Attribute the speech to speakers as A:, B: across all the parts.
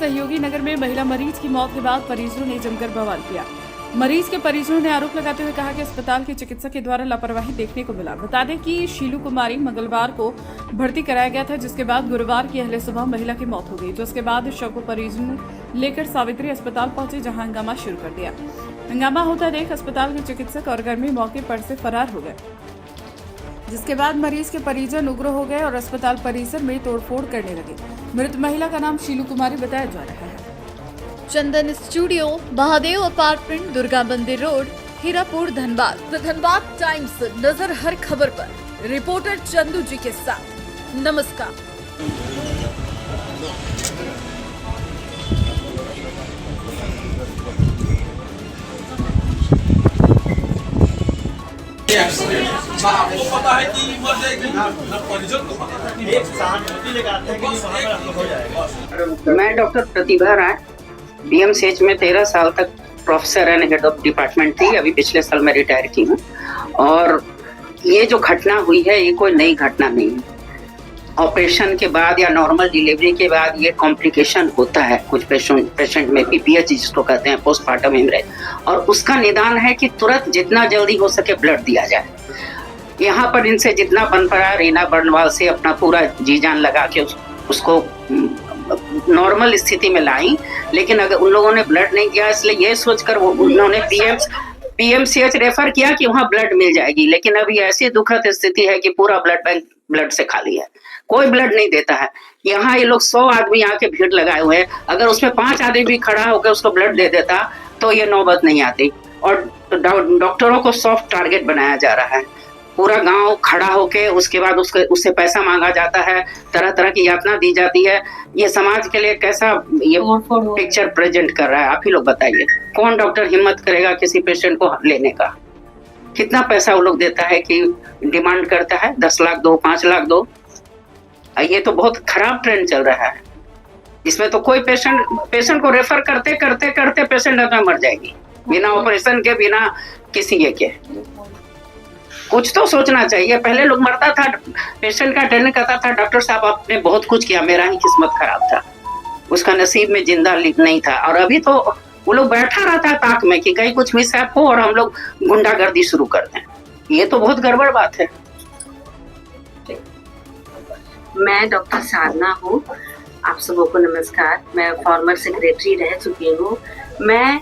A: सहयोगी नगर में महिला मरीज की मौत के बाद परिजनों ने जमकर बवाल किया। मरीज के परिजनों ने आरोप लगाते हुए कहा कि अस्पताल के चिकित्सक के द्वारा लापरवाही देखने को मिला। बता दें कि शीलू कुमारी मंगलवार को भर्ती कराया गया था, जिसके बाद गुरुवार की अहले सुबह महिला की मौत हो गई। तो उसके बाद शव को परिजन लेकर सावित्री अस्पताल पहुंचे, जहां हंगामा शुरू कर दिया। हंगामा होता देख अस्पताल के चिकित्सक और कर्मी मौके पर से फरार हो गए, जिसके बाद मरीज के परिजन उग्र हो गए और अस्पताल परिसर में तोड़फोड़ करने लगे। मृत महिला का नाम शीलू कुमारी बताया जा रहा है।
B: चंदन स्टूडियो, महादेव अपार्टमेंट, दुर्गा मंदिर road, Hirapur, Dhanbad. The Dhanbad times, नजर हर खबर पर। रिपोर्टर चंदू जी के साथ। नमस्कार।
C: आपको पता है कि मर जाएगी ना, परिजन को पता है। एक सहानुभूति लेकर आते हैं कि वहाँ पर आपको हो जाएगा।
D: मैं डॉक्टर प्रतिभा राय बीएमसीएच में 13 साल तक professor and head of department थी। अभी पिछले साल मैं रिटायर की हूँ। और ये जो घटना हुई है ये कोई नई घटना नहीं है। ऑपरेशन के बाद या नॉर्मल डिलीवरी के बाद ये कॉम्प्लिकेशन होता है कुछ पेशेंट में, पीपीएच जिसको कहते हैं, पोस्टमार्टम हेमरेज। और उसका निदान है कि तुरंत जितना जल्दी हो सके ब्लड दिया जाए। यहाँ पर इनसे जितना बन पड़ा रीना बर्नवाल से अपना पूरा जी जान लगा के उसको नॉर्मल स्थिति में लाई, लेकिन अगर उन लोगों ने ब्लड नहीं दिया, इसलिए ये सोचकर उन्होंने पीएमसीएच रेफर किया कि वहाँ ब्लड मिल जाएगी। लेकिन अभी ऐसी दुखद स्थिति है कि पूरा ब्लड बैंक ब्लड से खाली है, कोई ब्लड नहीं देता है। यहाँ ये लोग 100 आदमी यहाँ के भीड़ लगाए हुए हैं, अगर उसमें 5 आदमी भी खड़ा होकर उसको ब्लड दे देता तो ये नौबत नहीं आती। और डॉक्टरों को सॉफ्ट टारगेट बनाया जा रहा है। पूरा गांव खड़ा होके उसके बाद उससे पैसा मांगा जाता है, तरह तरह की यातना दी जाती है। ये समाज के लिए कैसा ये पिक्चर प्रेजेंट कर रहा है, आप ही लोग बताइए। कौन डॉक्टर हिम्मत करेगा किसी पेशेंट को लेने का? कितना पैसा वो लोग देता है कि डिमांड करता है 10 लाख दो, 5 लाख दो। ये तो बहुत खराब ट्रेंड चल रहा है। इसमें तो कोई पेशेंट को रेफर करते करते करते पेशेंट अपना मर जाएगी, बिना ऑपरेशन के, बिना किसी ये के। कुछ तो सोचना चाहिए। पहले लोग मरता था, पेशेंट का अटेंड करता था, डॉक्टर साहब आपने बहुत कुछ किया, मेरा ही किस्मत खराब था, उसका नसीब में जिंदा नहीं था। और अभी तो वो लोग बैठा रहता है ताक में कि कहीं कुछ मिसहैप हो और हम लोग गुंडागर्दी शुरू कर दें। ये तो बहुत गड़बड़ बात है।
E: मैं डॉक्टर साधना हूँ। आप सबों को नमस्कार। मैं फॉर्मर सेक्रेटरी रह चुकी हूँ। मैं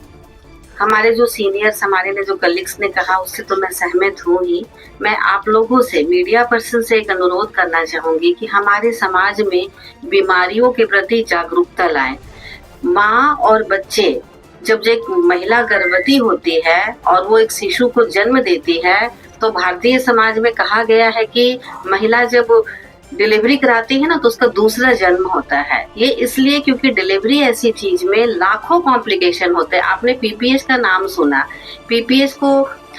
E: हमारे जो सीनियर्स, हमारे ने जो कलीग्स ने कहा उससे तो मैं सहमत हूँ ही। मैं आप लोगों से, मीडिया पर्सन से एक अनुरोध करना चाहूँगी कि हमारे समाज में बीमारियों के प्रति जागरूकता लाएं। माँ और बच्चे, जब एक महिला गर्भवती होती है और वो एक शिशु को जन्म देती है, तो भारतीय समाज में कहा गया है कि महिला जब डिलीवरी कराती है ना तो उसका दूसरा जन्म होता है। ये इसलिए क्योंकि डिलीवरी ऐसी चीज में लाखों कॉम्प्लिकेशन होते हैं। आपने पीपीएच का नाम सुना। पीपीएच को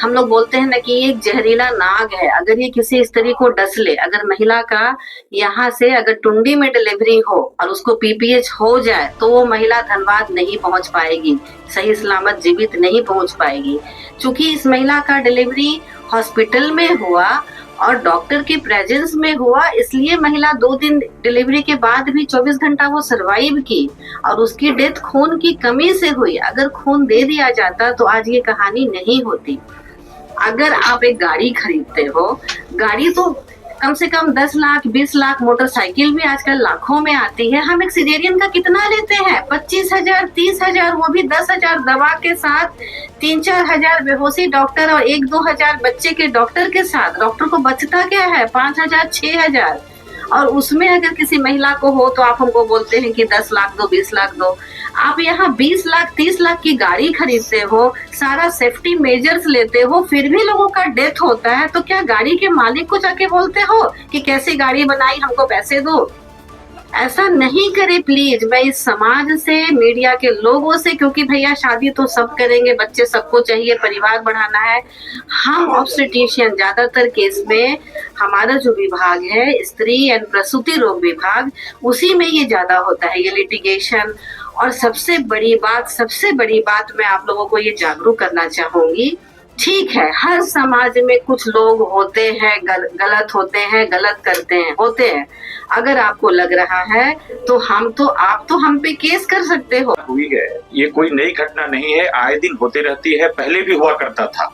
E: हम लोग बोलते हैं ना कि ये एक जहरीला नाग है। अगर ये किसी स्त्री को डस ले, अगर महिला का यहाँ से अगर टुंडी में डिलीवरी हो और उसको पीपीएच हो जाए तो वो महिला धनबाद नहीं पहुंच पाएगी, सही सलामत जीवित नहीं पहुंच पाएगी। चूंकि इस महिला का डिलीवरी हॉस्पिटल में हुआ और डॉक्टर के प्रेजेंस में हुआ, इसलिए महिला 2 दिन डिलीवरी के बाद भी 24 घंटा वो सरवाइव की और उसकी डेथ खून की कमी से हुई। अगर खून दे दिया जाता तो आज ये कहानी नहीं होती। अगर आप एक गाड़ी खरीदते हो, गाड़ी तो कम से कम 10 लाख 20 लाख, मोटरसाइकिल भी आजकल लाखों में आती है। हम एक सिजेरियन का कितना लेते हैं? 25,000 30,000, वो भी 10,000 दवा के साथ, 3-4 हजार बेहोशी डॉक्टर और 1-2 हजार बच्चे के डॉक्टर के साथ। डॉक्टर को बचता क्या है? 5,000 6,000। और उसमें अगर किसी महिला को हो तो आप हमको बोलते हैं कि 10 लाख दो, 20 लाख दो। आप यहाँ 20 लाख 30 लाख की गाड़ी खरीदते हो, सारा सेफ्टी मेजर्स लेते हो, फिर भी लोगों का डेथ होता है, तो क्या गाड़ी के मालिक को जाके बोलते हो कि कैसी गाड़ी बनाई, हमको पैसे दो? ऐसा नहीं करे प्लीज। मैं इस समाज से, मीडिया के लोगों से, क्योंकि भैया शादी तो सब करेंगे, बच्चे सबको चाहिए, परिवार बढ़ाना है। हम ऑब्स्टेट्रिशियन ज्यादातर केस में, हमारा जो विभाग है स्त्री एंड प्रसूति रोग विभाग, उसी में ये ज्यादा होता है, ये लिटिगेशन। और सबसे बड़ी बात मैं आप लोगों को ये जागरूक करना चाहूंगी ठीक है, हर समाज में कुछ लोग होते हैं गलत होते हैं, गलत करते हैं, होते हैं। अगर आपको लग रहा है तो आप तो हम पे केस कर सकते हो।
F: हुई है, ये कोई नई घटना नहीं है, आए दिन होती रहती है, पहले भी हुआ करता था,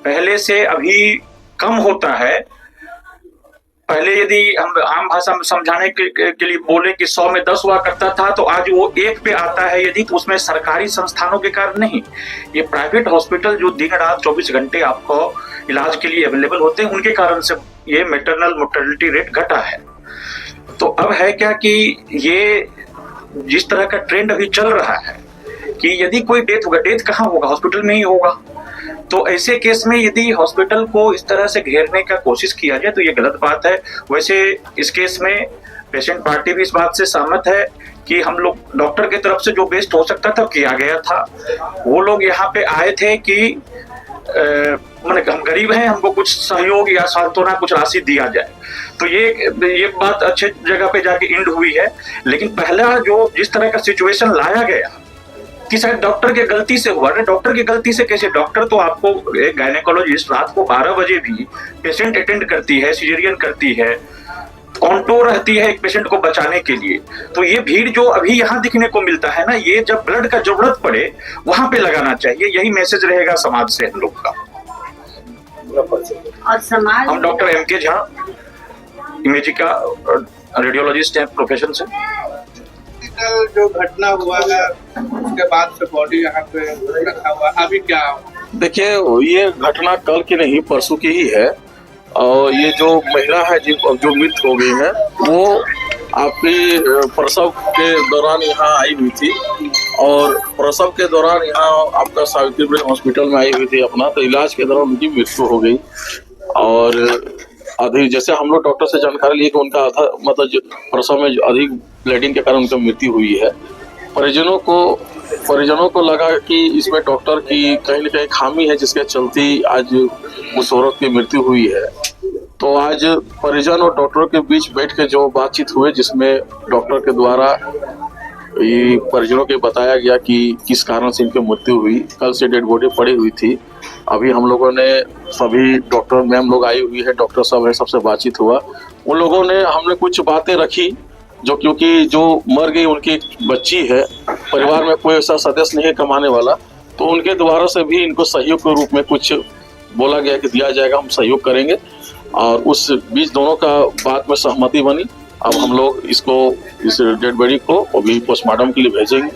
F: पहले से अभी कम होता है। पहले यदि हम आम भाषा में समझाने के लिए बोले कि 100 में 10 हुआ करता था, तो आज वो 1 पे आता है यदि, तो उसमें सरकारी संस्थानों के कारण नहीं, ये प्राइवेट हॉस्पिटल जो दिन रात 24 घंटे आपको इलाज के लिए अवेलेबल होते हैं, उनके कारण से ये मैटरनल मोर्टेलिटी रेट घटा है। तो अब है क्या कि ये जिस तरह का ट्रेंड अभी चल रहा है कि यदि कोई डेथ होगा, डेथ कहाँ होगा, हॉस्पिटल में ही होगा। तो ऐसे केस में यदि हॉस्पिटल को इस तरह से घेरने का कोशिश किया जाए तो ये गलत बात है। वैसे इस केस में पेशेंट पार्टी भी इस बात से सहमत है कि हम लोग डॉक्टर की तरफ से जो बेस्ट हो सकता था किया गया था। वो लोग यहाँ पे आए थे कि माने हम गरीब हैं, हमको कुछ सहयोग या सांत्वना कुछ राशि दिया जाए, तो ये बात अच्छे जगह पे जाके एंड हुई है। लेकिन पहला जो जिस तरह का सिचुएशन लाया गया कि शायद डॉक्टर की गलती से हुआ, ना डॉक्टर की गलती से कैसे, डॉक्टर तो आपको एक गायनेकोलॉजिस्ट रात को 12 बजे भी पेशेंट अटेंड करती है, सिजेरियन करती है, कॉन्टोर रहती है एक पेशेंट को बचाने के लिए। तो ये भीड़ जो अभी यहाँ दिखने को मिलता है ना, ये जब ब्लड का जरूरत पड़े वहां पे लगाना चाहिए, यही मैसेज रहेगा समाज से हम लोग का।
E: और समाज,
F: हम डॉक्टर MK झा, इमेजिंग का रेडियोलॉजिस्ट हैं प्रोफेशन से।
G: कल जो घटना हुआ है उसके बाद से बॉडी यहाँ पे रखा हुआ, अभी क्या?
H: देखिए, ये घटना कल की नहीं परसों की ही है। और ये जो महिला है जो मृत हो गई है, वो आपकी प्रसव के दौरान यहाँ आई हुई थी, और प्रसव के दौरान यहाँ आपका सावित्रीबाई हॉस्पिटल में आई हुई थी अपना, तो इलाज के दौरान उनकी मृत्यु हो गई। और अधिक जैसे हम लोग डॉक्टर से जानकारी लिए कि उनका मतलब प्रसव में अधिक ब्लीडिंग के कारण उनकी मृत्यु हुई है। परिजनों को लगा कि इसमें डॉक्टर की कहीं न कहीं खामी है, जिसके चलते आज उस औरत की मृत्यु हुई है। तो आज परिजन और डॉक्टर के बीच बैठ के जो बातचीत हुए, जिसमें डॉक्टर के द्वारा ये परिजनों के बताया गया कि किस कारण से इनकी मृत्यु हुई। कल से डेड बॉडी पड़ी हुई थी। अभी हम लोगों ने सभी डॉक्टर मैम लोग आई हुई है, डॉक्टर साहब है, सबसे बातचीत हुआ। उन लोगों ने हमने कुछ बातें रखी जो, क्योंकि जो मर गई उनकी एक बच्ची है, परिवार में कोई ऐसा सदस्य नहीं है कमाने वाला, तो उनके द्वारा से भी इनको सहयोग के रूप में कुछ बोला गया कि दिया जाएगा, हम सहयोग करेंगे। और उस बीच दोनों का बात में सहमति बनी। अब हम लोग इस डेड बॉडी को अभी पोस्टमार्टम के लिए भेजेंगे।